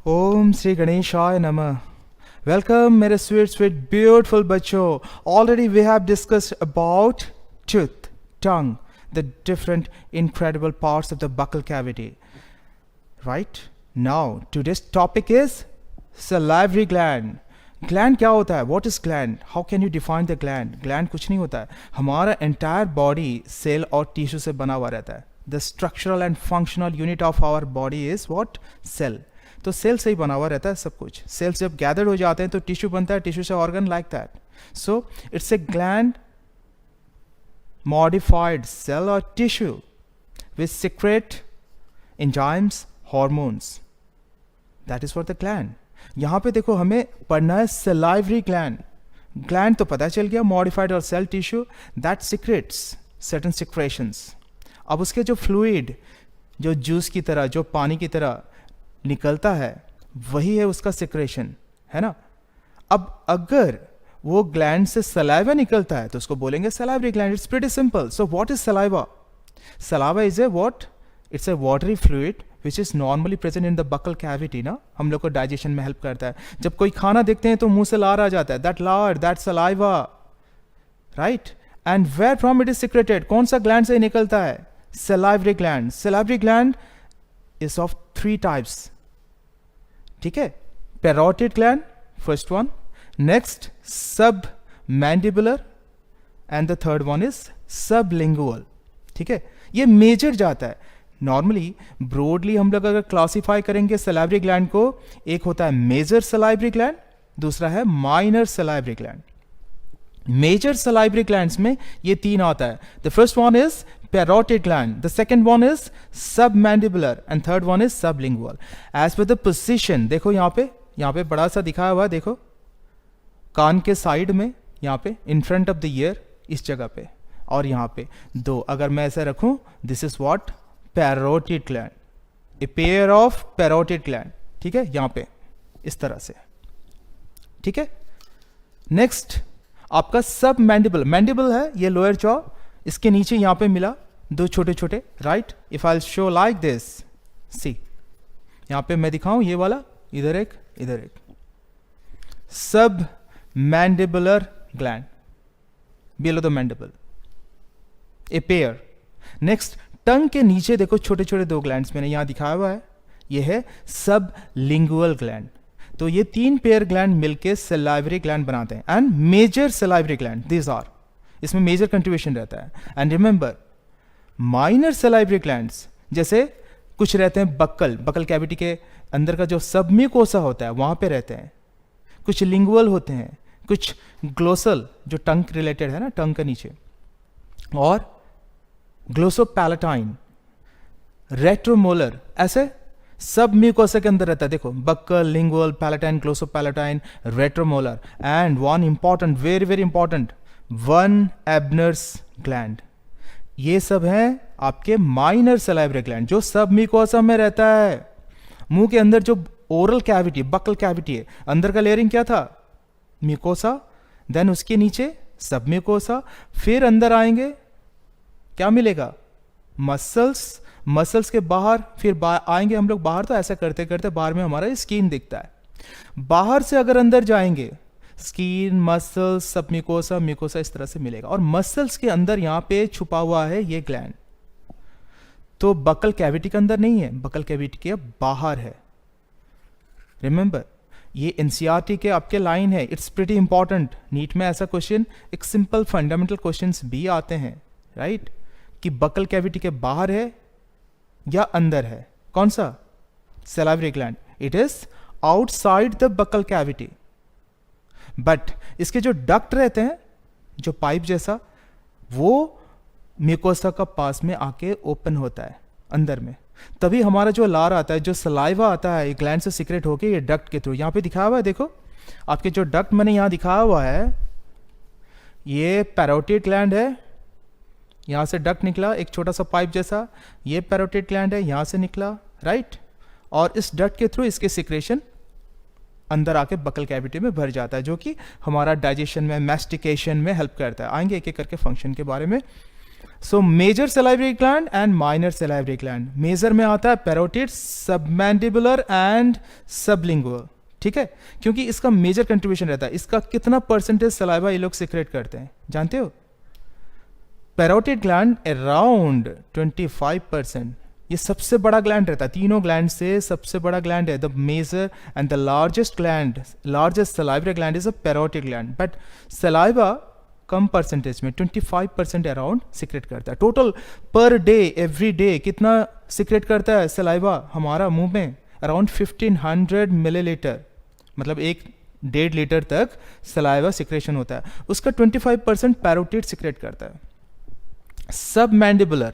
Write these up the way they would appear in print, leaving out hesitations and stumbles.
ओम श्री गणेशाय नमः. Welcome मेरे sweet beautiful बच्चों. Already we have discussed about tooth, tongue, the different incredible parts of the buccal cavity. Right? Now today's topic is salivary gland. Gland क्या होता है? What is gland? How can you define the gland? Gland कुछ नहीं होता है. हमारा entire body cell और tissue से बना हुआ रहता है. The structural and functional unit of our body is what? Cell. तो सेल से ही बना हुआ रहता है सब कुछ. सेल्स जब गैदर्ड हो जाते हैं तो टिश्यू बनता है, टिश्यू से organ like that. So it's a gland modified cell और tissue which secrete enzymes hormones. That is for the gland. यहां पे देखो हमें पढ़ना है सलाइवरी ग्लैंड. ग्लैंड तो पता चल गया, मॉडिफाइड और cell tissue that secretes certain secretions. अब उसके जो फ्लूइड, जो जूस की तरह, जो पानी की तरह निकलता है, वही है उसका सिक्रेशन, है ना. अब अगर वो ग्लैंड से सलाइवा निकलता है तो उसको बोलेंगे salivary gland. It's pretty simple. So what is saliva? Saliva is a what? It's a watery fluid which is normally present in the buccal cavity. ना, हम लोग को डाइजेशन में हेल्प करता है. जब कोई खाना देखते हैं तो मुंह से लार आ जाता है, दैट लार, that saliva, right. And where from it is secreted? कौन सा ग्लैंड से निकलता है? Salivary gland. Salivary gland is of 3 types. ठीक है. parotid gland, first one. Next, submandibular, and the third one is sublingual. ठीक है. ये मेजर जाता है. नॉर्मली ब्रॉडली हम लोग अगर क्लासीफाई करेंगे सलाइवरी ग्लैंड को, एक होता है मेजर सलाइवरी ग्लैंड, दूसरा है minor salivary gland. Major salivary glands में ये 3 आता है. The first one is parotid gland, the second one is submandibular, and third one is sublingual. As per the position, देखो यहाँ पे बड़ा सा दिखाया हुआ है, देखो कान के साइड में, यहाँ पे in front of the ear, इस जगह पे, और यहाँ पे 2. अगर मैं ऐसे रखूं, this is what? parotid gland, a pair of parotid gland. ठीक है, यहाँ पे इस तरह से. ठीक है. नेक्स्ट आपका submandible. मैंडिबल है ये लोअर जॉ, इसके नीचे यहां पे मिला 2 छोटे छोटे, right. If I show like this, see यहां पे मैं दिखाऊं, ये वाला इधर एक, इधर एक. Submandibular gland below the mandible, a pair. Next, tongue के नीचे देखो छोटे छोटे 2 ग्लैंड्स मैंने यहां दिखाया हुआ है, ये है सब लिंगुअल ग्लैंड. तो ये 3 पेयर ग्लैंड मिलके सलाइवरी ग्लैंड बनाते हैं. And major salivary gland, this are, इसमें मेजर कंट्रीब्यूशन रहता है. And remember, minor salivary glands जैसे कुछ रहते हैं बकल कैविटी के अंदर का जो सबम्यूकोसा होता है वहां पे रहते हैं. कुछ लिंगुअल होते हैं, कुछ ग्लोसल जो टंग रिलेटेड है ना, टंग के नीचे, और ग्लोसोपैलेटाइन, रेट्रोमोलर, ऐसे सब म्यूकोसा के अंदर रहता है. देखो buccal, lingual, palatine, glossopalatine, retromolar. And one important, very very important, 1 Ebner's gland. ये सब हैं आपके माइनर सलाइवरी ग्लैंड जो सब म्यूकोसा में रहता है. मुंह के अंदर जो ओरल कैविटी, बकल कैविटी है, अंदर का लेयरिंग क्या था? म्यूकोसा. देन उसके नीचे सब म्यूकोसा. फिर अंदर आएंगे, क्या मिलेगा? मसल्स. मसल्स के बाहर फिर आएंगे हम लोग बाहर, तो ऐसा करते करते बाहर में हमारा स्किन दिखता है. बाहर से अगर अंदर जाएंगे, स्किन, मसल्स, सब म्यूकोसा, म्यूकोसा इस तरह से मिलेगा. और मसल्स के अंदर यहां पे छुपा हुआ है ये ग्लैंड. तो बकल कैविटी के अंदर नहीं है, बकल कैविटी के बाहर है. रिमेंबर, ये एनसीईआरटी के आपके लाइन है. It's pretty important. नीट में ऐसा क्वेश्चन, एक सिंपल फंडामेंटल क्वेश्चंस भी आते हैं, राइट, कि बकल कैविटी के बाहर है या अंदर है. कौन सा? Salivary gland. It is outside the buccal cavity. But इसके जो डक्ट रहते हैं, जो पाइप जैसा, वो म्यूकोसा का पास में आके ओपन होता है अंदर में. तभी हमारा जो लार आता है, जो सलाइवा आता है, ग्लैंड से सीक्रेट होके ये डक्ट के थ्रू, यहां पे दिखाया हुआ है, देखो आपके जो डक्ट मैंने यहां दिखाया हुआ है, ये पैरोटिड ग्लैंड है. यहां से डक्ट निकला एक छोटा सा पाइप जैसा, ये पैरोटिड ग्लैंड है, यहां से निकला, राइट. और इस डक्ट के थ्रू इसके सिक्रेशन अंदर आके बकल कैविटी में भर जाता है, जो कि हमारा डाइजेशन में, मैस्टिकेशन में हेल्प करता है. आएंगे एक एक करके फंक्शन के बारे में. So major salivary gland and minor salivary gland. Major में आता है पैरोटिड, सबमैंडिबुलर एंड सबलिंगुअल. ठीक है, क्योंकि इसका मेजर कंट्रीब्यूशन रहता है. इसका कितना परसेंटेज सलाइवा ये लोग सिक्रेट करते हैं जानते हो? Parotid gland around 25%. ये सबसे बड़ा ग्लैंड रहता है, तीनों ग्लैंड से सबसे बड़ा ग्लैंड है. The major and the largest gland, largest salivary gland is a parotid gland. But saliva कम परसेंटेज में 25% अराउंड सिक्रेट करता है. Total per day, every day कितना सिक्रेट करता है सलाइवा हमारा मुंह में? अराउंड 1500 मिलीलीटर, मतलब 1.5 लीटर तक सलाइवा सिक्रेशन होता है. उसका 25% पैरोटिड सिक्रेट करता है. सब मैंडिबुलर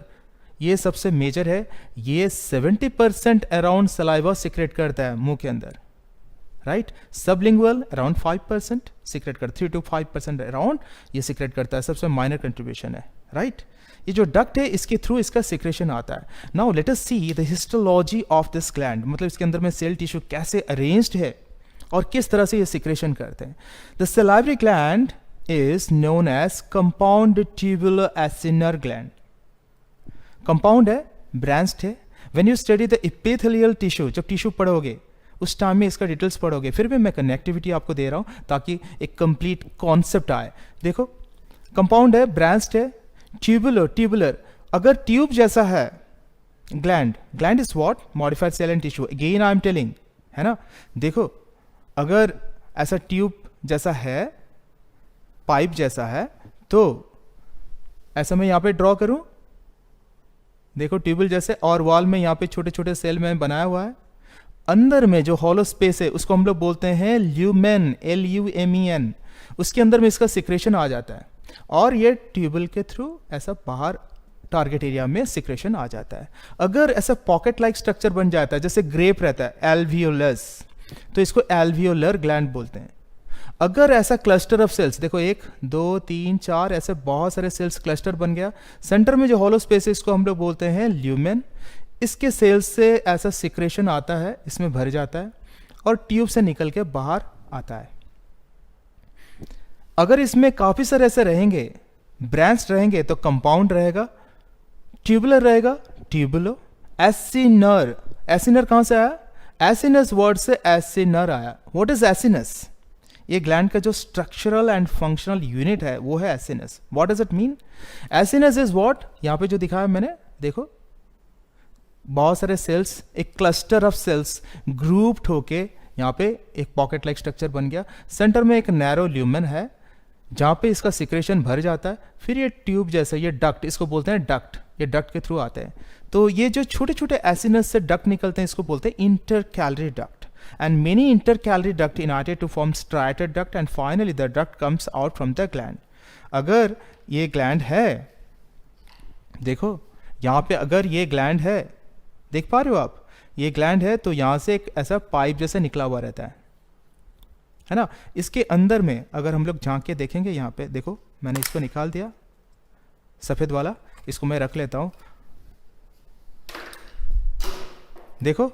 ये सबसे मेजर है, ये 70% अराउंड सलाइवा सिक्रेट करता है मुंह के अंदर. राइट, सबलिंगुअल अराउंड 5% सिक्रेट करता है, 3 to 5% अराउंड ये सिक्रेट करता है. सबसे माइनर कंट्रीब्यूशन है. राइट, ये जो डक्ट है इसके थ्रू इसका सिक्रेशन आता है. Now let us see the histology of this gland, मतलब इसके अंदर में सेल टिश्यू कैसे अरेंज्ड है और किस तरह से ये सिक्रेशन करते हैं. The salivary gland is known as compound tubular acinar gland. Compound है, ब्रांच्ड है. When you study the epithelial tissue, जब टिश्यू पढ़ोगे उस टाइम में इसका डिटेल्स पढ़ोगे. फिर भी मैं कनेक्टिविटी आपको दे रहा हूं ताकि एक कंप्लीट कॉन्सेप्ट आए. देखो, कंपाउंड है, ब्रांच्ड है, ट्यूबुलर. ट्यूबुलर अगर ट्यूब जैसा है gland, gland is what? Modified cell and tissue. Again I am telling, है ना. देखो, अगर ऐसा ट्यूब जैसा है, पाइप जैसा है, तो ऐसा मैं यहां पे ड्रॉ करूं. देखो ट्यूबुल जैसे, और वॉल में यहां पे छोटे छोटे सेल में बनाया हुआ है. अंदर में जो हॉलो स्पेस है उसको हम लोग बोलते हैं ल्यूमेन, LUMEN. उसके अंदर में इसका सिक्रेशन आ जाता है और ये ट्यूबुल के थ्रू ऐसा बाहर टारगेट एरिया में सिक्रेशन आ जाता है. अगर ऐसा पॉकेट लाइक स्ट्रक्चर बन जाता है, जैसे ग्रेप रहता है एल्वियोलस, तो इसको एल्वियोलर ग्लैंड बोलते हैं. अगर ऐसा क्लस्टर ऑफ सेल्स, देखो 1 2 3 4 ऐसे बहुत सारे सेल्स क्लस्टर बन गया, सेंटर में जो हॉलो स्पेस है इसको हम लोग बोलते हैं ल्यूमेन. इसके सेल्स से ऐसा सिक्रेशन आता है, इसमें भर जाता है और ट्यूब से निकल के बाहर आता है. अगर इसमें काफी सारे ऐसे रहेंगे, ब्रांच रहेंगे, तो कंपाउंड रहेगा, ट्यूबुलर रहेगा, ट्यूबुलो. एसिनर, एसिनर कहां से आया? एसिनस वर्ड से एसिनर आया. What is acinus? ये ग्लैंड का जो स्ट्रक्चरल एंड फंक्शनल यूनिट है वो है acinus. What does it mean? Acinus is what? यहां पे जो दिखाया मैंने, देखो बहुत सारे सेल्स, एक क्लस्टर ऑफ सेल्स ग्रुप्ड होके यहाँ पे एक पॉकेट लाइक स्ट्रक्चर बन गया. सेंटर में एक नैरो ल्यूमेन है जहाँ पे इसका सिक्रेशन भर जाता है. फिर ये ट्यूब जैसा, ये डक्ट, इसको बोलते हैं डक्ट. ये डक्ट के थ्रू आते हैं. तो ये जो छोटे छोटे एसिनस से डक्ट निकलते हैं इसको बोलते हैं intercalary duct. And many intercalary duct united to form striated duct and finally the duct comes out from the gland. अगर ये ग्लैंड है, देखो यहाँ पे अगर ये ग्लैंड है, देख पा रहे हो आप, ये ग्लैंड है, तो यहां से एक ऐसा पाइप जैसा निकला हुआ रहता है ना. इसके अंदर में अगर हम लोग झांक के देखेंगे, यहां पे देखो मैंने इसको निकाल दिया सफेद वाला, इसको मैं रख लेता हूं. देखो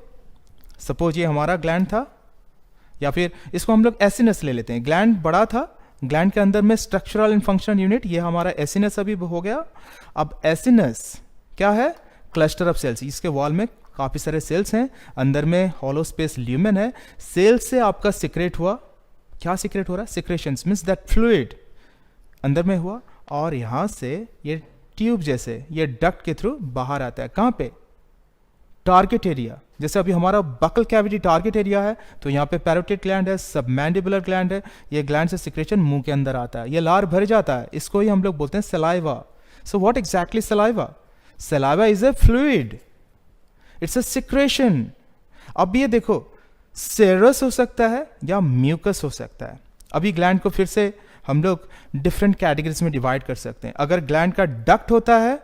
सपोज ये हमारा ग्लैंड था, या फिर इसको हम लोग एसिनस ले लेते हैं. ग्लैंड बड़ा था, ग्लैंड के अंदर में स्ट्रक्चरल एंड फंक्शनल यूनिट, ये हमारा एसिनस अभी हो गया. अब एसिनस क्या है? Cluster of cells. इसके वॉल में काफी सारे सेल्स हैं, अंदर में हॉलो स्पेस ल्यूमेन है. सेल्स से आपका सिक्रेट हुआ, क्या सिक्रेट हो रहा है? सिक्रेशंस मींस दैट फ्लूइड अंदर में हुआ और यहां से ये ट्यूब जैसे ये डक्ट के थ्रू बाहर आता है. कहां पे? Target area. जैसे अभी हमारा बकल कैविटी टारगेट एरिया है, तो यहाँ पे पैरोटिड ग्लैंड है, सबमैंडिबुलर ग्लैंड है. ये ग्लैंड से सिक्रेशन मुंह के अंदर आता है, ये लार भर जाता है, इसको ही हम लोग बोलते हैं saliva. So what exactly saliva? Saliva is a fluid, it's a secretion. अब ये देखो, सेरस हो सकता है या म्यूकस हो सकता है. अभी ग्लैंड को फिर से हम लोग डिफरेंट कैटेगरीज में डिवाइड कर सकते हैं. अगर ग्लैंड का डक्ट होता है,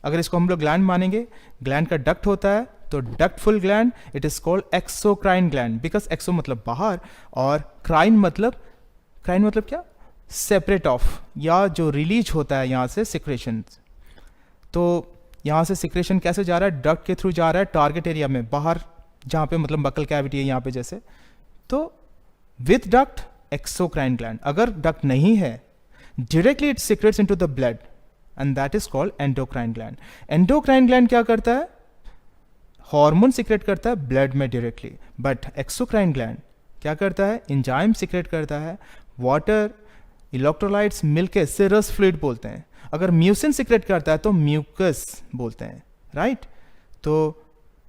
अगर इसको हम लोग ग्लैंड मानेंगे, ग्लैंड का डक्ट होता है, तो ductful gland it is called exocrine gland. Because exo मतलब बाहर और क्राइन मतलब क्या? सेपरेट ऑफ, या जो रिलीज होता है यहां से सिक्रेशन. तो यहां से सिक्रेशन कैसे जा रहा है? डक्ट के थ्रू जा रहा है टारगेट एरिया में बाहर, जहां पे मतलब बकल कैविटी है यहां पे जैसे. तो विथ डक्ट एक्सोक्राइन ग्लैंड. अगर डक्ट नहीं है, directly it secretes into the blood. And that is called endocrine gland. Endocrine gland क्या करता है? हार्मोन सिक्रेट करता है ब्लड में डायरेक्टली. बट एक्सोक्राइन ग्लैंड क्या करता है? एंजाइम सिक्रेट करता है, वाटर, इलेक्ट्रोलाइट्स मिलके सेरस फ्लूइड बोलते हैं. अगर म्यूसिन सिक्रेट करता है तो म्यूकस बोलते हैं, राइट? तो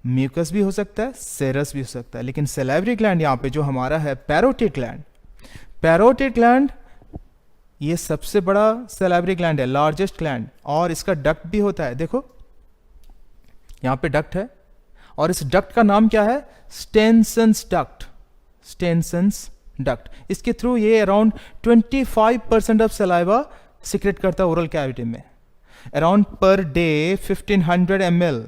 म्यूकस भी हो सकता है, सेरस भी हो सकता है. लेकिन सैलिवरी ग्लैंड यहाँ पे जो हमारा है पैरोटिड ग्लैंड, पैरोटिड ग्लैंड ये सबसे बड़ा सैलिवरी ग्लैंड है, लार्जेस्ट ग्लैंड, और इसका डक्ट भी होता है. देखो यहाँ पे डक्ट है, और इस डक्ट का नाम क्या है? स्टेनसन्स डक्ट. स्टेनसन्स डक्ट. इसके थ्रू ये अराउंड 25% ऑफ सलाइवा सिक्रेट करता है ओरल कैविटी में. Around per day 1500 ml,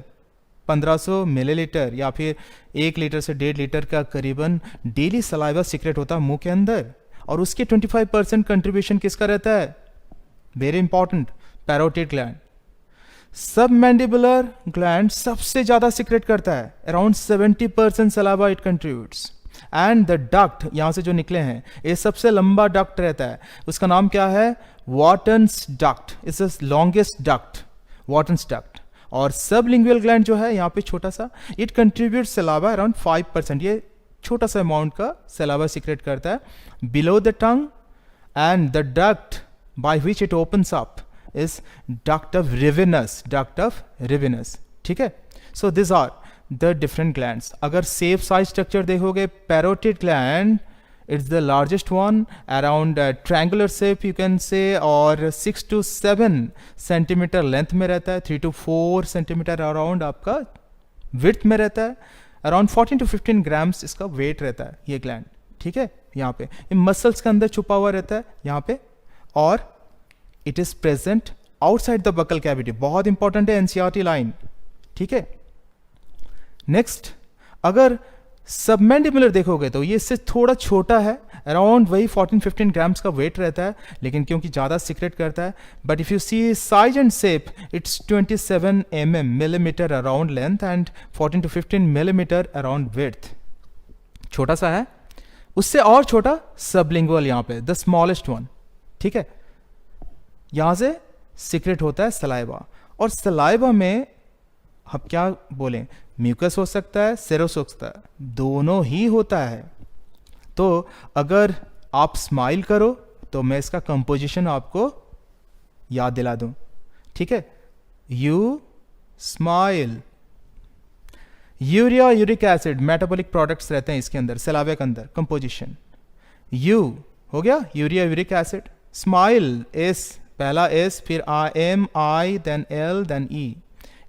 1500 millilitre या फिर 1 लीटर से 1.5 लीटर का करीबन डेली सलाइवा सिक्रेट होता है मुंह के अंदर. और उसके 25% कंट्रीब्यूशन किसका रहता है? Very important, parotid gland. सब मैंडिबुलर ग्लैंड सबसे ज्यादा सिक्रेट करता है, around 70% saliva it contributes. And the duct यहां से जो निकले हैं ये सबसे लंबा डक्ट रहता है, उसका नाम क्या है? वॉटन्स duct. It's the longest duct, वॉटन्स duct. और सबलिंगुअल ग्लैंड जो है यहाँ पे छोटा सा, इट कंट्रीब्यूट सलाइवा अराउंड 5%. ये छोटा सा अमाउंट का सलाइवा सिक्रेट करता है below the tongue. And the duct by which it opens up is duct of Rivinus, duct of Rivinus. ठीक है? So this are the different glands. अगर shape size structure देखोगे, parotid gland it's the largest one, around triangular shape you can say, और 6 to 7 centimetre length में रहता है, 3 to 4 centimetre around आपका width में रहता है, अराउंड 14 to 15 ग्राम्स इसका वेट रहता है ये ग्लैंड. ठीक है? यहाँ पे इन मसल्स के अंदर छुपा हुआ रहता है यहाँ पे, और it is present outside the buccal cavity. बहुत इंपॉर्टेंट है एनसीईआरटी लाइन. ठीक है? नेक्स्ट, अगर सबमैंडिबुलर देखोगे तो ये इससे थोड़ा छोटा है, अराउंड वही 14-15 ग्राम्स का वेट रहता है, लेकिन क्योंकि ज़्यादा सिक्रेट करता है. But if you see size and shape, it's 27 millimetre around length and 14 to 15 millimetre around width. छोटा सा है. उससे और छोटा सबलिंगुअल यहाँ पे, द स्मॉलेस्ट वन. ठीक है? यहाँ से सिक्रेट होता है सलाइवा, और सलाइवा में हम क्या बोलें, म्यूकस हो सकता है, सेरस हो सकता है, दोनों ही होता है. तो अगर आप स्माइल करो तो मैं इसका कंपोजिशन आपको याद दिला दूं. ठीक है? You smile. Urea, uric acid, metabolic products रहते हैं इसके अंदर, सलाइवा के अंदर. कंपोजिशन यू हो गया, urea, uric acid. Smile, S, पहला एस, फिर M, I, then L, then E.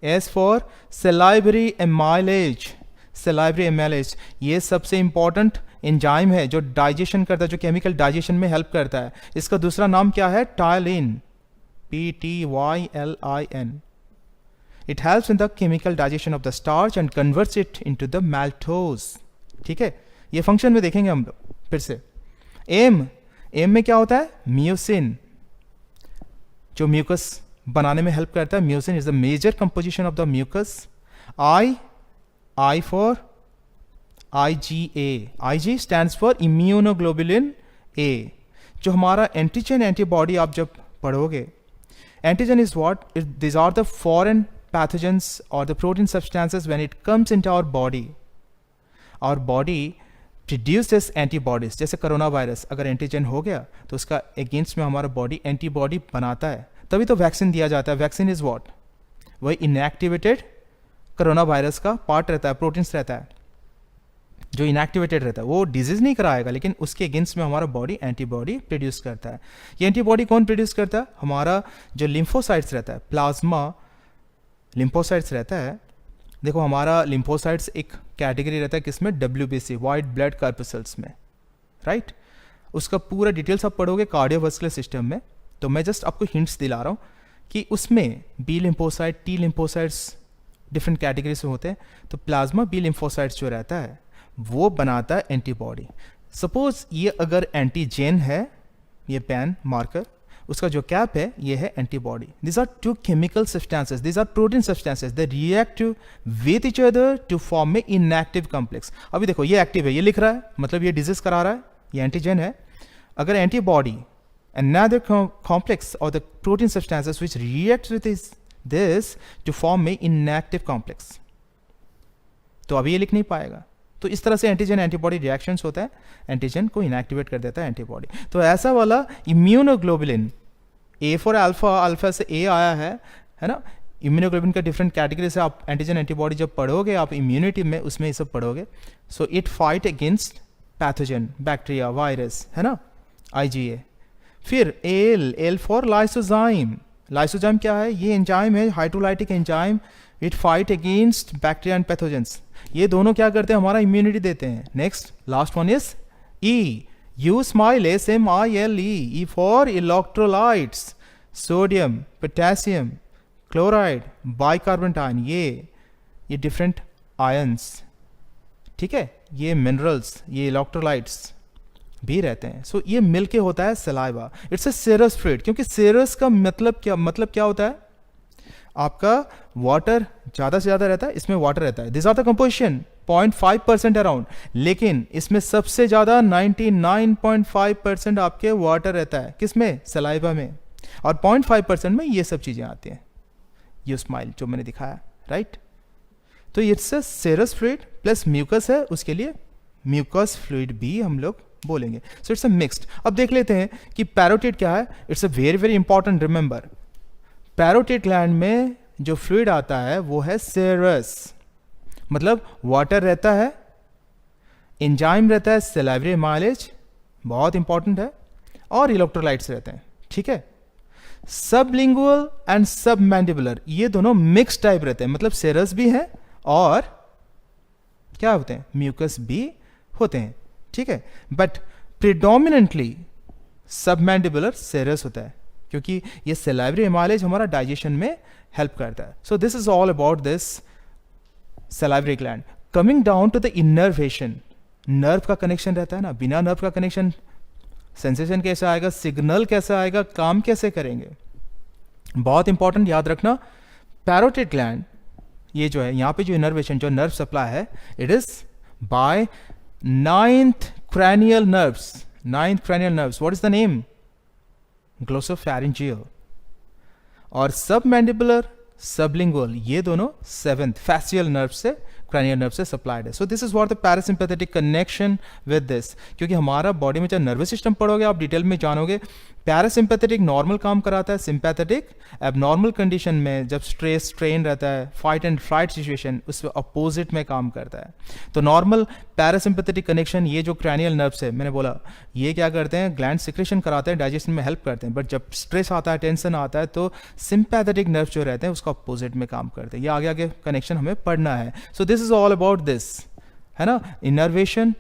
S for salivary amylase. Salivary amylase ये सबसे इंपॉर्टेंट एंजाइम है जो डाइजेशन करता है, जो केमिकल डाइजेशन में हेल्प करता है. इसका दूसरा नाम क्या है? Ptyalin, PTYLIN. It helps in the chemical digestion of the starch and converts it into the maltose. ठीक है? ये फंक्शन में देखेंगे हम लोग फिर से. एम, एम में क्या होता है? म्यूसिन, जो म्यूकस बनाने में हेल्प करता है. Mucin is the major composition of the mucus. I, I for IgA. IG stands for immunoglobulin A. जो हमारा एंटीजन एंटीबॉडी आप जब पढ़ोगे, antigen is what? This are the foreign pathogens or the protein substances when it comes into our body. Our body produces antibodies. जैसे corona virus अगर antigen हो गया तो उसका अगेंस्ट में हमारा बॉडी एंटीबॉडी बनाता है, तभी तो वैक्सीन दिया जाता है. Vaccine is what? वही इनएक्टिवेटेड कोरोना वायरस का पार्ट रहता है, प्रोटीन्स रहता है जो इनएक्टिवेटेड रहता है. वो डिजीज नहीं कराएगा, लेकिन उसके अगेंस्ट में हमारा बॉडी एंटीबॉडी प्रोड्यूस करता है. ये एंटीबॉडी कौन प्रोड्यूस करता है? हमारा जो लिम्फोसाइट्स रहता है, प्लाज्मा लिम्फोसाइट्स रहता है. देखो हमारा लिम्फोसाइट्स एक कैटेगरी रहता है किसमें? WBC, वाइट ब्लड कार्पसेल्स में, राइट? उसका पूरा डिटेल्स आप पढ़ोगे कार्डियोवास्कुलर सिस्टम में. तो मैं जस्ट आपको हिंट्स दिला रहा हूँ कि उसमें B lymphocyte, T lymphocytes different category से होते हैं. तो प्लाज्मा बी लिम्फोसाइट्स जो रहता है वो बनाता है एंटीबॉडी. सपोज ये अगर एंटीजेन है, ये पैन मार्कर, उसका जो कैप है ये है antibody. This are two chemical substances, this are protein substances, they react with each other to form a inactive complex. अभी देखो ये एक्टिव है, ये लिख रहा है, मतलब ये डिजीज करा रहा है, ये एंटीजन है. अगर antibody another complex or the protein substances which reacts with this to form a inactive complex. तो अभी ये लिख नहीं पाएगा. तो इस तरह से एंटीजन एंटीबॉडी रिएक्शंस होता है, एंटीजन को इनएक्टिवेट कर देता है एंटीबॉडी. तो ऐसा वाला immunoglobulin, A for alpha, alpha से ए आया है ना. इम्यूनोग्लोबुलिन का डिफरेंट कैटेगरी से आप एंटीजन एंटीबॉडी जब पढ़ोगे आप इम्यूनिटी में, उसमें ये सब पढ़ोगे. So it fight against pathogen, bacteria, virus, है ना, IgA. फिर एल फॉर लाइसोजाइम. लाइसोजाइम क्या है? ये एंजाइम है, hydrolytic enzyme. It fight against bacteria and pathogens. ये दोनों क्या करते हैं? हमारा इम्यूनिटी देते हैं. Next last one is E. You smile, SMILE. E for electrolytes, sodium, potassium, chloride, bicarbonate ion. ये डिफरेंट आयंस, ठीक है, ये मिनरल्स, ये इलेक्ट्रोलाइट्स भी रहते हैं. सो ये मिलके होता है saliva. It's a serous fluid. क्योंकि सेरस का मतलब क्या होता है? आपका वाटर ज़्यादा से ज़्यादा रहता है, इसमें वाटर रहता है. This are the composition 0.5% around. लेकिन इसमें सबसे ज़्यादा 99.5% आपके वाटर रहता है. किसमें? सलाइवा में. और 0.5% में ये सब चीज़ें आती हैं. ये स्माइल जो मैंने दिखाया, राइट. तो it's a serous fluid plus mucus है, उसके लिए म्यूकस फ्लूइड भी हम लोग बोलेंगे. So it's a mixed. अब देख लेते हैं कि पैरोटिड क्या है. It's a very very important. Remember, parotid gland में जो फ्लूइड आता है वो है सेरस. मतलब वाटर रहता है, एंजाइम रहता है, सलाइवरी माइलेज बहुत इंपॉर्टेंट है, और इलेक्ट्रोलाइट्स रहते हैं. ठीक है. सबलिंगुअल एंड सबमैंडिबुलर, ये दोनों मिक्स टाइप रहते हैं. मतलब सेरस भी है और क्या होते हैं? म्यूकस भी होते हैं. ठीक है. बट प्रिडोमिनेंटली सबमैंडिबुलर सेरस होता है, क्योंकि ये सलाइवरी माइलेज हमारा डाइजेशन में हेल्प करता है. So this is all about this salivary gland. Coming down to the innervation. Nerve का कनेक्शन रहता है ना. बिना नर्व का कनेक्शन सेंसेशन कैसे आएगा, सिग्नल कैसे आएगा, काम कैसे करेंगे? बहुत इंपॉर्टेंट, याद रखना. पैरोटिड ग्लैंड, ये जो है यहाँ पे जो इनर्वेशन, जो नर्व सप्लाई है, it is by 9th cranial nerves. 9th cranial nerves. What is the name? Glossopharyngeal. और सबमैंडिबुलर, सबलिंगुअल, ये दोनों 7th facial nerve से, cranial nerve से सप्लाइड है. So this is what the parasympathetic connection with this. क्योंकि हमारा body में जब नर्वस सिस्टम पढ़ोगे आप डिटेल में जानोगे. पैरासिम्पैथेटिक नॉर्मल काम कराता है, सिंपैथेटिक एबनॉर्मल कंडीशन में जब स्ट्रेस स्ट्रेन रहता है, फाइट एंड फ्लाइट सिचुएशन, उस अपोजिट में काम करता है. तो नॉर्मल पैरासिम्पैथेटिक कनेक्शन, ये जो क्रैनियल नर्व्स है, मैंने बोला ये क्या करते हैं? ग्लैंड सिक्रेशन कराते हैं, डाइजेशन में हेल्प करते हैं. बट जब स्ट्रेस आता है, टेंशन आता है, तो सिंपैथेटिक नर्व जो रहते हैं उसका अपोजिट में काम करते हैं. ये आगे आगे कनेक्शन हमें पढ़ना है. So this is all about this, है ना. Innervation,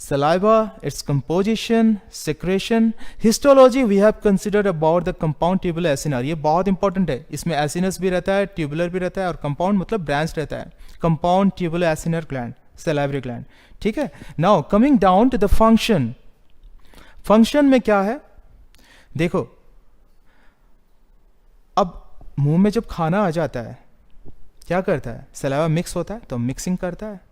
saliva, its composition, secretion. Histology we have considered about the compound tubular acinar. ये बहुत इंपॉर्टेंट है. इसमें एसिनस भी रहता है, ट्यूबुलर भी रहता है, और कंपाउंड मतलब ब्रांच रहता है. Compound tubular acinar gland, salivary gland. ठीक है. Now coming down to the function. Function में क्या है? देखो, अब मुंह में जब खाना आ जाता है, क्या करता है? सलाइवा मिक्स होता है, तो मिक्सिंग करता है.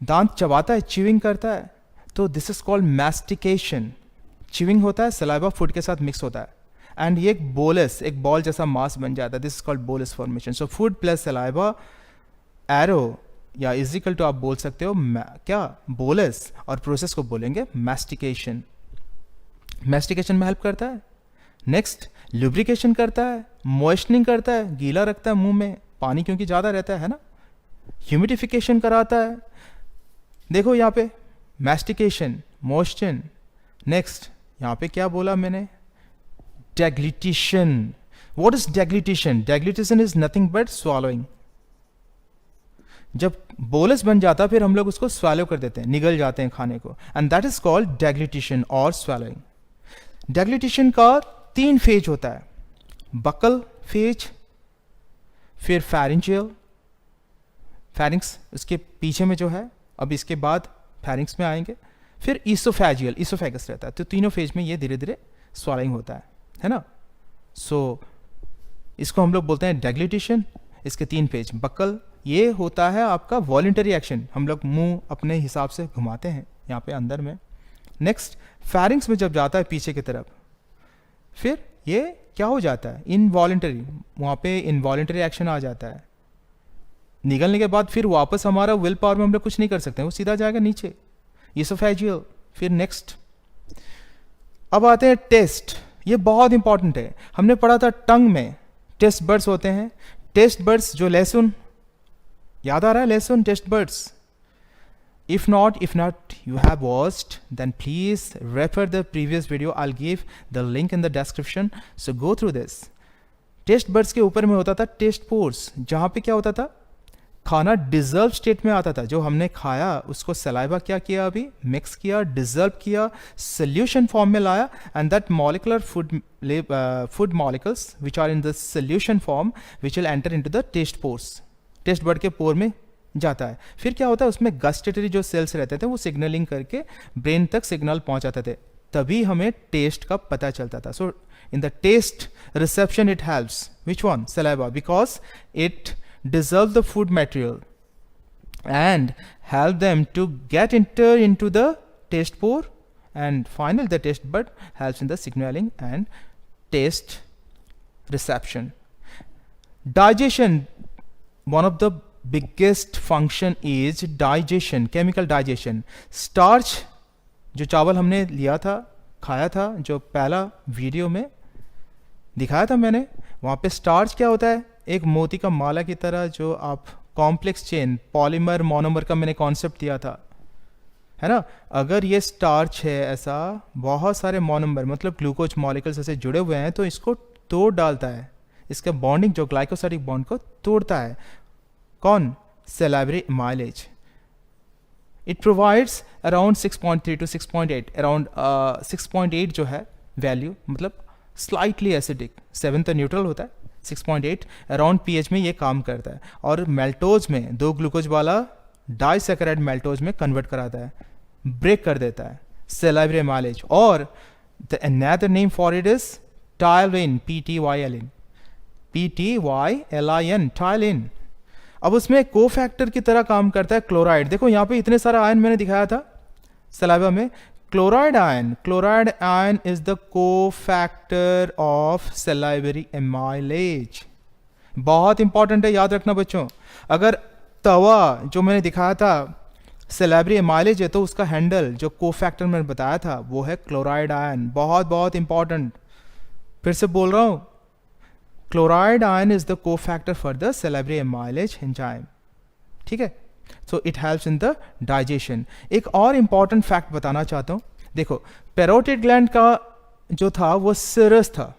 दांत चबाता है, च्यूइंग करता है, तो this is called mastication. Chewing होता है, सलाइवा फूड के साथ मिक्स होता है, एंड ये एक बोलस, एक बॉल जैसा मास बन जाता है. This is called bolus formation. So food plus saliva, arrow या इज इक्वल टू, आप बोल सकते हो क्या? बोलस. और प्रोसेस को बोलेंगे मैस्टिकेशन. मैस्टिकेशन में हेल्प करता है. नेक्स्ट लुब्रिकेशन करता है, मॉइस्चनिंग करता है, गीला रखता है मुंह में, पानी क्योंकि ज़्यादा रहता है ना. ह्यूमिडिफिकेशन कराता है. देखो यहाँ पे मैस्टिकेशन, मोशन. नेक्स्ट यहाँ पे क्या बोला मैंने? Deglutition. What is deglutition? Deglutition is nothing but swallowing. जब बोलस बन जाता फिर हम लोग उसको स्वैलो कर देते हैं, निगल जाते हैं खाने को, एंड दैट इज कॉल्ड डेग्लिटिशन और स्वैलोइंग. डेग्लिटिशन का 3 फेज होता है. बकल फेज, फिर फैरिंजियल, फैरिंक्स उसके पीछे में जो है, अब इसके बाद फैरिंक्स में आएंगे, फिर ईसोफेजियल, ईसोफेगस रहता है. तो तीनों फेज में ये धीरे धीरे स्वॉलिंग होता है ना. सो इसको हम लोग बोलते हैं डेग्लिटिशन. इसके 3 फेज. बकल, ये होता है आपका वॉलंटरी एक्शन, हम लोग मुंह अपने हिसाब से घुमाते हैं यहाँ पे अंदर में. नेक्स्ट फैरिंक्स में जब जाता है पीछे की तरफ, फिर ये क्या हो जाता है, इनवॉलेंटरी, वहाँ पे इनवॉलेंटरी एक्शन आ जाता है। निगलने के बाद फिर वापस हमारा विल पावर में हम लोग कुछ नहीं कर सकते, वो सीधा जाएगा नीचे, इसोफेजियल। फिर नेक्स्ट अब आते हैं टेस्ट, ये बहुत इंपॉर्टेंट है। हमने पढ़ा था टंग में टेस्ट बर्ड्स होते हैं। टेस्ट बर्ड्स जो लहसुन, याद आ रहा है लहसुन, taste buds? If not you have watched, then please refer the previous video. I'll give the link in the description, so go through this. Taste buds के ऊपर में होता था टेस्ट पोर्स, जहाँ पे क्या होता था, खाना डिजर्व स्टेट में आता था। जो हमने खाया उसको सलाइवा क्या किया, अभी मिक्स किया, डिजर्व किया, सोल्यूशन फॉर्म में लाया, and that molecular food molecules which are in the solution form which will enter into the taste pores, taste bud के पोर में जाता है। फिर क्या होता है, उसमें गस्टेटरी जो सेल्स रहते थे वो सिग्नलिंग करके ब्रेन तक सिग्नल पहुंचाते थे, तभी हमें टेस्ट का पता चलता था। So in the taste reception it helps, which one, saliva, because it dissolve the food material and help them to get into the taste pore, and finally the taste bud helps in the signaling and taste reception. Digestion, one of the biggest function is digestion, chemical digestion. Starch जो चावल हमने लिया था, खाया था, जो पहला video में दिखाया था मैंने, वहाँ पे स्टार्च क्या होता है, एक मोती का माला की तरह, जो आप कॉम्प्लेक्स चेन पॉलीमर मोनोमर का मैंने कॉन्सेप्ट दिया था, है ना। अगर ये स्टार्च है, ऐसा बहुत सारे मोनोमर मतलब ग्लूकोज मॉलिक्यूल्स ऐसे जुड़े हुए हैं, तो इसको तोड़ डालता है, इसका बॉन्डिंग जो ग्लाइकोसाइडिक बॉन्ड को तोड़ता है। कौन, salivary amylase. It provides around 6.3 to 6.8, around 6.8 जो है वैल्यू, मतलब स्लाइटली एसिडिक, 7 तो न्यूट्रल होता है, 6.8 अराउंड पीएच में ये काम करता है, और मेल्टोज में 2 ग्लूकोज वाला डाइसैकेराइड मेल्टोज में कन्वर्ट कराता है, ब्रेक कर देता है, सलाइवरी एमाइलेज। और the another name for it is ptyalin, PTYLIN, PTYLIN, ptyalin. अब उसमें को फैक्टर की तरह काम करता है क्लोराइड। देखो यहाँ पे इतने सारा आयन मैंने दिखाया था सलाइवा में, chloride ion is the cofactor of salivary amylase. बहुत इंपॉर्टेंट है, याद रखना बच्चों। अगर तवा जो मैंने दिखाया था सलाइवरी एमाइलेज है, तो उसका हैंडल जो कोफैक्टर मैंने बताया था वो है क्लोराइड आयन। बहुत बहुत इंपॉर्टेंट, फिर से बोल रहा हूं, chloride ion is the cofactor for the salivary amylase enzyme, ठीक है। So it helps in the digestion. एक और इंपॉर्टेंट फैक्ट बताना चाहता हूं, देखो पैरोटिड ग्लैंड का जो था वो सिरस था।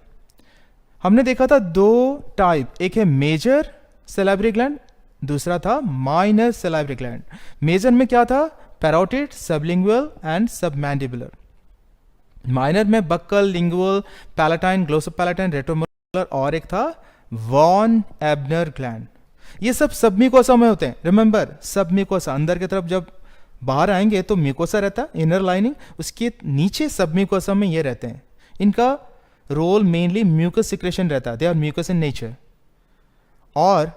हमने देखा था 2 टाइप, एक है मेजर सलाइवरी ग्लैंड, दूसरा था माइनर सलाइवरी ग्लैंड। मेजर में क्या था, parotid, sublingual and submandibular. Minor में बक्कल, लिंगुअल, पैलेटाइन, ग्लोसोपैलेटाइन, रेट्रोमोलर, और एक था वॉन एबनर ग्लैंड। ये सब सबम्यूकोसा में होते हैं, रिमेंबर सबम्यूकोसा। अंदर की तरफ जब बाहर आएंगे तो म्यूकोसा रहता है, इनर लाइनिंग, उसके नीचे सबम्यूकोसा में ये रहते हैं। इनका रोल मेनली म्यूकस सिक्रेशन रहता है, they are mucus in nature. और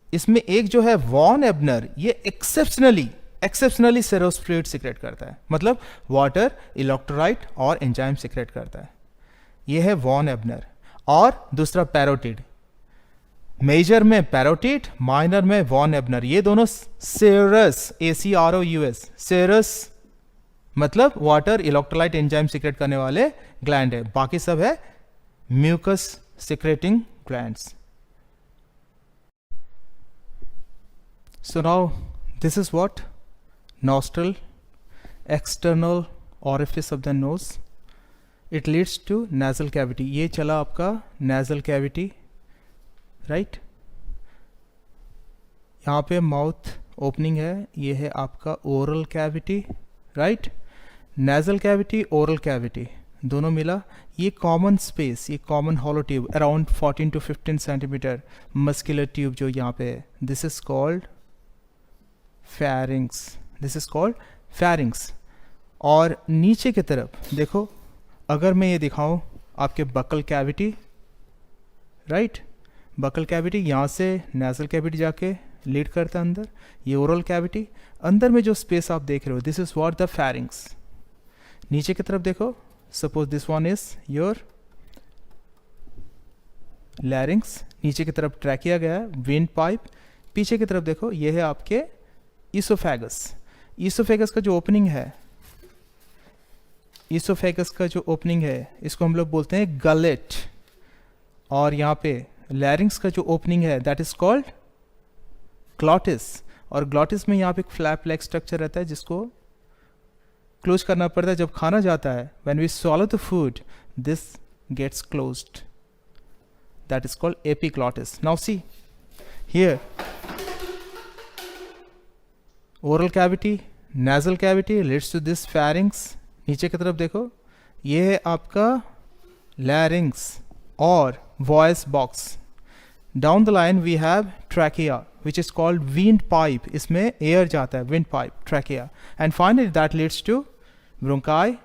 इसमें एक जो है वॉन एबनर, ये एक्सेप्शनली सेरोस फ्लूइड सिक्रेट करता है, मतलब वाटर, इलेक्ट्रोलाइट और एंजाइम सिक्रेट करता है। ये है वॉन एबनर। और दूसरा पैरोटिड, मेजर में पैरोटिड, माइनर में वॉन एबनर। ये दोनों सेरस, ACROUS, सेरस मतलब वाटर, इलेक्ट्रोलाइट, एंजाइम सिक्रेट करने वाले ग्लैंड है। बाकी सब है mucus secreting glands. So now this is what, nostril, external orifice of the nose, it leads to nasal cavity। ये चला आपका nasal cavity, राइट। यहाँ पे माउथ ओपनिंग है, ये है आपका oral cavity, right. Nasal cavity, oral cavity दोनों मिला, ये कॉमन स्पेस, ये common hollow tube around 14 to 15 centimetre muscular tube जो यहाँ पे है, दिस इज कॉल्ड फैरिंग्स। और नीचे की तरफ देखो, अगर मैं ये दिखाऊं आपके buccal cavity, right, buccal cavity यहाँ से नेजल कैविटी जाके लीड करता है अंदर, ये ओरल कैविटी। अंदर में जो स्पेस आप देख रहे हो, दिस इज व्हाट द फैरिंग्स। नीचे की तरफ देखो, suppose this one is your लैरिंग्स, नीचे की तरफ ट्रैकिया गया है, विंड पाइप, पीछे की तरफ देखो ये है आपके ईसोफेगस। ईसोफेगस का जो ओपनिंग है, ईसोफेगस का जो ओपनिंग है इसको हम लोग बोलते हैं गलेट, और यहाँ पे लैरिंग्स का जो ओपनिंग है दैट इज कॉल्ड ग्लॉटिस, और ग्लॉटिस में यहाँ पे एक फ्लैप लाइक स्ट्रक्चर रहता है जिसको क्लोज करना पड़ता है जब खाना जाता है। When we swallow the food this gets closed, that is called epiglottis. Now see here, oral cavity, nasal cavity leads to this pharynx, नीचे की तरफ देखो ये है आपका larynx और voice box। Down the line we have trachea which is called wind pipe, इसमें air जाता है, wind pipe, trachea, and finally that leads to bronchi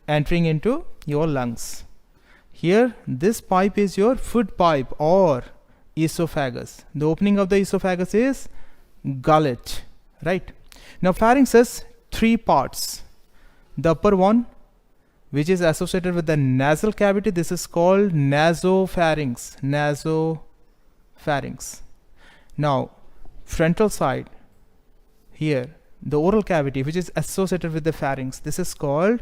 entering into your lungs। Here this pipe is your food pipe or esophagus, the opening of the esophagus is gullet, right? Now pharynx has three parts. The upper one which is associated with the nasal cavity, this is called nasopharynx, nasopharynx. Now frontal side here, the oral cavity which is associated with the pharynx, this is called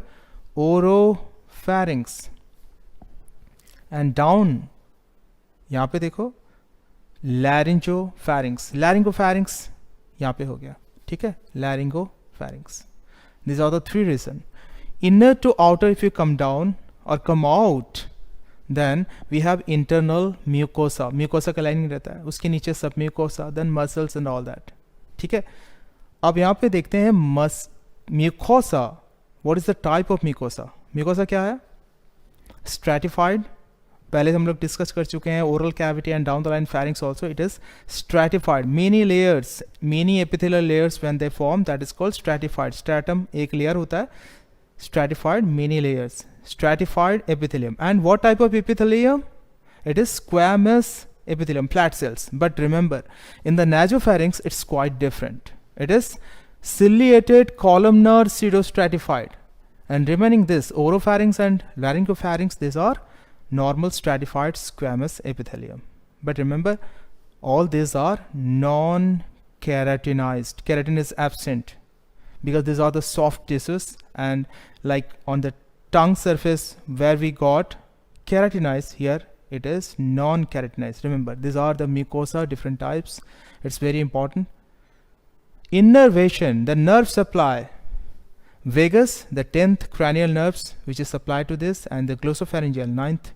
oropharynx. And down यहाँ पे देखो laryngopharynx, laryngopharynx यहाँ पे हो गया, ठीक है, laryngopharynx. These are the three reasons. Inner to outer, if you come down or come out, then we have internal mucosa. Mucosa का लाइनिंग रहता है, उसके नीचे submucosa, then muscles and all that. ठीक है, अब यहाँ पे देखते हैं mucosa. What is the type of mucosa? Mucosa क्या है? Stratified. पहले हम लोग डिस्कस कर चुके हैं, oral cavity and down the line pharynx also, it is stratified, many layers, many epithelial layers when they form, that is called stratified. Stratum एक layer होता है, stratified many layers, stratified epithelium. And what type of epithelium? It is squamous epithelium, flat cells. But remember, in the nasopharynx it's quite different. It is ciliated columnar pseudostratified, and remaining this oropharynx and laryngopharynx, these are normal stratified squamous epithelium. But remember, all these are non-keratinized. Keratin is absent because these are the soft tissues, and like on the tongue surface where we got keratinized, here it is non-keratinized. Remember, these are the mucosa, different types. It's very important. Innervation, the nerve supply. Vagus, the 10th cranial nerves which is supplied to this, and the glossopharyngeal, 9th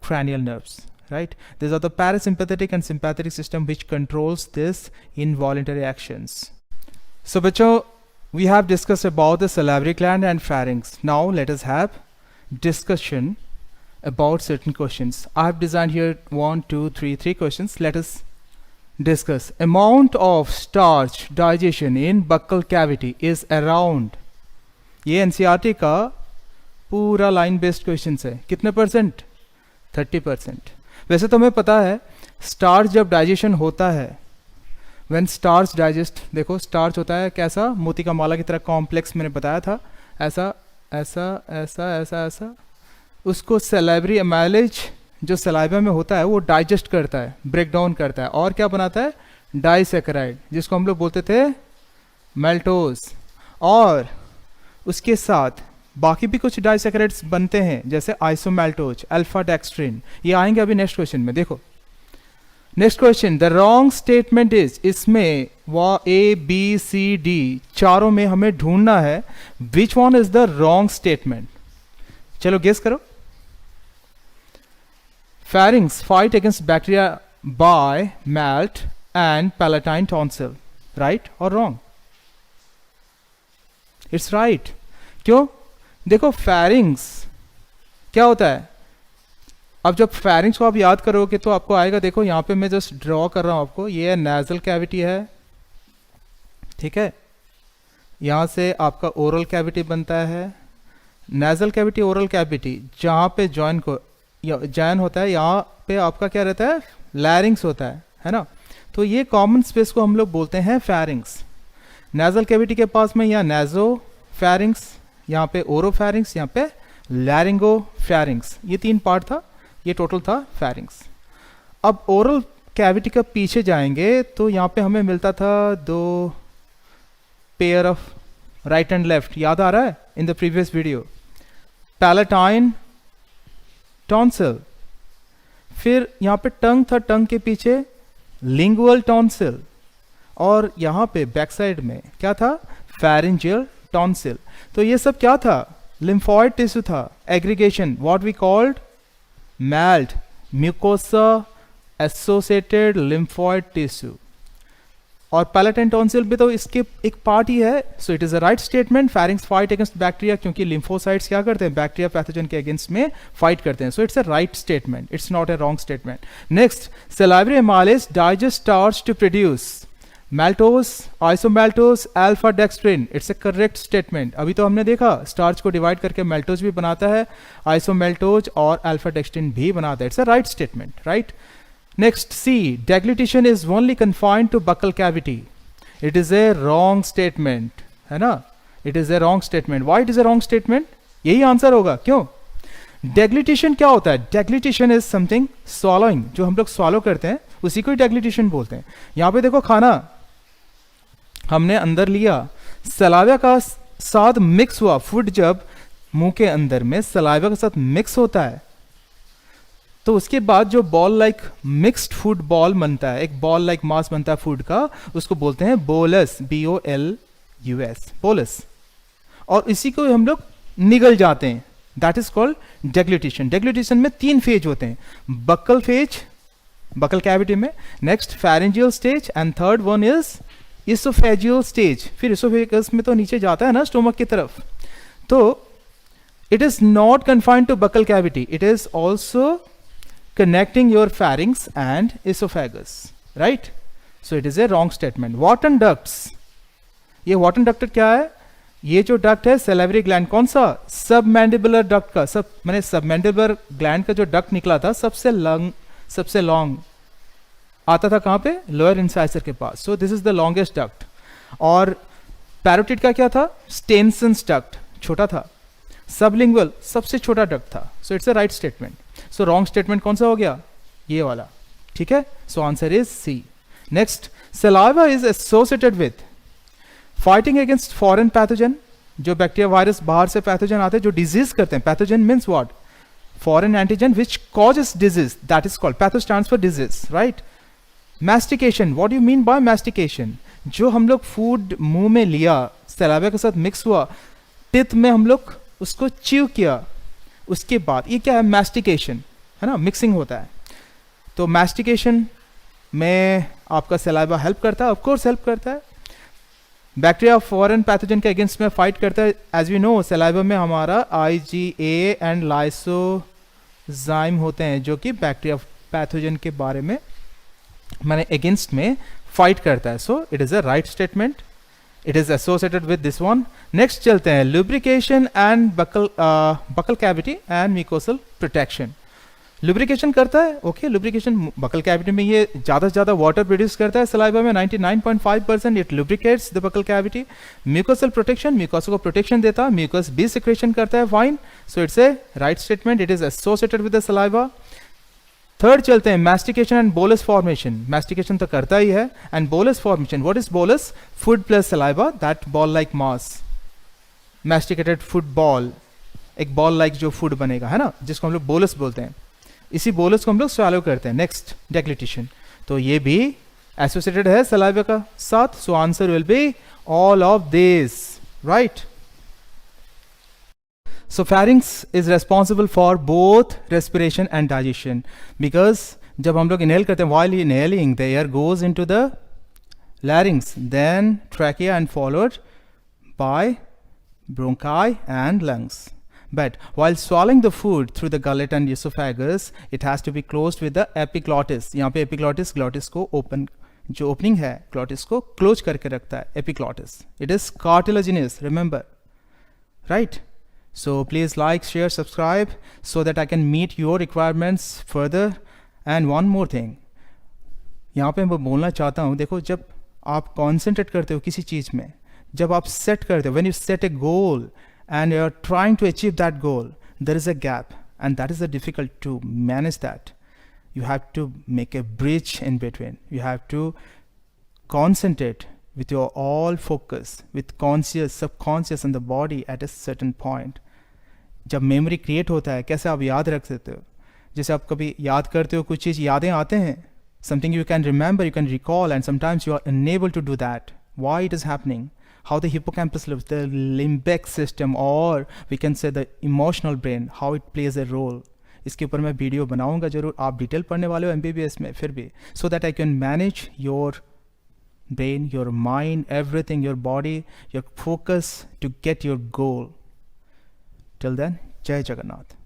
cranial nerves, right? These are the parasympathetic and sympathetic system which controls this involuntary actions. So bachcho, we have discussed about the salivary gland and pharynx. Now let us have discussion about certain questions. I have designed here 1, 2, 3 questions. Let us discuss. Amount of starch digestion in buccal cavity is around, ये NCERT का पूरा line based question है, कितने percent? 30%. वैसे तो हमें पता है स्टार्च जब डाइजेशन होता है, व्हेन स्टार्च डाइजेस्ट, देखो स्टार्च होता है कैसा, मोती का माला की तरह कॉम्प्लेक्स, मैंने बताया था, ऐसा ऐसा ऐसा ऐसा ऐसा, उसको सलाइवरी एमाइलेज जो सलाइवा में होता है वो डाइजेस्ट करता है, ब्रेक डाउन करता है, और क्या बनाता है? डाइसैकेराइड, जिसको हम लोग बोलते थे मेल्टोज, और उसके साथ बाकी भी कुछ डाइसैकेराइड्स बनते हैं जैसे आइसोमेल्टोज, अल्फा डेक्स्ट्रिन, ये आएंगे अभी नेक्स्ट क्वेश्चन में। देखो next question, the wrong statement is, इसमें A, B, C, D चारों में हमें ढूंढना है which one is the wrong statement. चलो गेस करो। Pharynx fight against bacteria by malt and palatine tonsil, right or wrong? It's right. क्यों? देखो pharynx क्या होता है, अब जब pharynx को आप याद करोगे तो आपको आएगा, देखो यहाँ पे मैं जस्ट ड्रॉ कर रहा हूँ आपको, ये nasal cavity है, ठीक है, यहाँ से आपका oral cavity बनता है, nasal cavity, oral cavity, जहाँ पे joint को जॉइन होता है, यहाँ पे आपका क्या रहता है? लैरिंग्स होता है ना, तो ये कॉमन स्पेस को हम लोग बोलते हैं फैरिंग्स। नेजल कैविटी के पास में यहाँ नेजोफैरिंग्स, यहाँ पे ओरोफैरिंग्स, यहाँ पे लैरिंगोफैरिंग्स, ये 3 पार्ट था, ये टोटल था फेरिंग्स। अब ओरल कैविटी का पीछे जाएंगे तो यहाँ पे हमें मिलता था दो pair of right and left, याद आ रहा है in the previous video, palatine tonsil. फिर यहाँ पे टंग था, टंग के पीछे लिंगुअल टॉन्सिल, और यहाँ पे बैक साइड में क्या था, फेरेंजियल टॉन्सिल। तो ये सब क्या था, लिम्फॉइड टिश्यू था, aggregation, what we called MALT, mucosa associated lymphoid tissue. और पैलेटाइन टॉन्सिल भी तो इसके एक पार्ट ही है। So it is a right statement, pharynx fight against bacteria, क्योंकि लिम्फोसाइट्स क्या करते हैं, बैक्टीरिया पैथोजन के अगेंस्ट में फाइट करते हैं। So it's a right statement, it's not a wrong statement. Next, salivary amylase digest starch to produce maltose, isomältose, alpha dextrin, it's A correct statement. अभी तो हमने देखा स्टार्च को डिवाइड करके मेल्टोज भी बनाता है, आइसोमेल्टोज और अल्फा डेक्स्ट्रिन भी बनाता है। It's a right statement, right. Next, see, deglutition is only confined to buccal cavity, it is a wrong statement, है ना, it is a wrong statement. Why it is a wrong statement, यही answer होगा, क्यों। डेग्लूटिशन क्या होता है, डेग्लूटिशन is something swallowing, जो हम लोग स्वॉलो करते हैं उसी को ही डेग्लूटिशन बोलते हैं। यहाँ पे देखो खाना हमने अंदर लिया, सलाइवा का साथ मिक्स हुआ, फूड जब मुंह के अंदर में सलाइवा के साथ मिक्स होता है तो उसके बाद जो ball like mixed food ball बनता है, एक बॉल लाइक मास बनता है फूड का, उसको बोलते हैं बोलस, BOLUS, बोलस। और इसी को हम लोग निगल जाते हैं, दैट इज कॉल्ड डेग्लूटिशन। डेग्लूटिशन में 3 फेज होते हैं, बक्कल फेज, बकल कैविटी में, next pharyngeal stage, and third one is oesophageal stage. फिर इसोफेगस में तो नीचे जाता है ना स्टोमक की तरफ। तो it is not confined to buccal cavity, it is also connecting your pharynx and oesophagus, right. So it is a wrong statement. Wharton ducts, ये वॉटन डक्ट क्या है, ये जो डक्ट है सैलिवरी ग्लैंड, कौन सा, सबमैंडिबुलर डक्ट का, सब मैंने सबमैंडिबुलर ग्लैंड का जो डक्ट निकला था सबसे लॉन्ग आता था कहाँ पे, लोअर इंसाइजर के पास। So this is the longest duct. और पैरोटिड का क्या था, स्टेनसन्स डक्ट, छोटा था। सबलिंगुअल सबसे छोटा डक्ट था। So it's a right statement. So wrong statement कौन सा हो गया, ये वाला, ठीक है। So answer is C. Next, saliva is associated with fighting against foreign pathogen, जो बैक्टीरिया वायरस बाहर से पैथोजन आते हैं जो डिजीज करते हैं। Pathogen means what, foreign antigen which causes disease, that is called patho stands for disease, right. Mastication, what do you mean by mastication, जो हम लोग फूड मुंह में लिया, सलाइवा के साथ मिक्स हुआ, टिथ में हम लोग उसको च्यू किया, उसके बाद ये क्या है, mastication, है ना, मिक्सिंग होता है। तो mastication में आपका सलाइवा हेल्प करता है, ऑफ कोर्स हेल्प करता है। बैक्टीरिया फॉरेन पैथोजन के अगेंस्ट में फाइट करता है। एज वी नो सलाइवा में हमारा IgA एंड लाइसोजाइम होते हैं जो कि बैक्टीरिया पैथोजन के बारे में माने अगेंस्ट में फाइट करता है। So it is a right statement, it is associated with this one. Next चलते हैं, lubrication and buccal cavity and mucosal protection. Lubrication करता है, ओके, लुब्रिकेशन बकल कैविटी में ये ज़्यादा से ज़्यादा वाटर प्रोड्यूस करता है। सलाइवा में 99.5% it lubricates the buccal cavity. Mucosal protection, mucosa को प्रोटेक्शन देता है, म्यूकस भी सिक्रेशन करता है, fine. So it's a right statement, it is associated with the saliva. Third चलते हैं, mastication and bolus formation. Mastication तो करता ही है, and bolus formation, what is bolus, food plus saliva, that ball like mass, masticated food ball, एक ball like जो food बनेगा, है ना, जिसको हम लोग बोलस बोलते हैं। इसी बोलस को हम लोग स्वैलो करते हैं। नेक्स्ट, डेग्लूटिशन, तो ये भी एसोसिएटेड है सलाइवा का साथ। So answer will be all of this, right. So pharynx is responsible for both respiration and digestion, because जब हम लोग इनहेल करते हैं, while inhaling the air goes into the larynx, then trachea and followed by bronchi and lungs. But while swallowing the food through the gullet and esophagus, it has to be closed with the epiglottis. यहाँ पे epiglottis, glottis को open, जो opening है glottis को close करके रखता है, epiglottis. It is cartilaginous, remember, right? So please like, share, subscribe so that I can meet your requirements further. And one more thing, यहाँ पे मैं बोलना चाहता हूँ, देखो जब आप concentrate करते हो किसी चीज़ में, जब आप सेट करते हो, when you set a goal and you are trying to achieve that goal, there is a gap. and that is the difficult to manage that. You have to make a bridge in between. You have to concentrate with your all focus, with conscious, subconscious and the body at a certain point. जब memory create होता है, कैसे आप याद रख सकते हो? जैसे आप कभी याद करते हो कुछ चीज़, यादें आते हैं, something you can remember, you can recall, and sometimes you are unable to do that. Why it is happening? How the hippocampus lives, the limbic system, or we can say the emotional brain, how it plays a role. इसके ऊपर मैं video बनाऊंगा जरूर, आप detail पढ़ने वाले हो MBBS में फिर भी, so that I can manage your brain, your mind, everything, your body, your focus to get your goal. Till then, Jai Jagannath.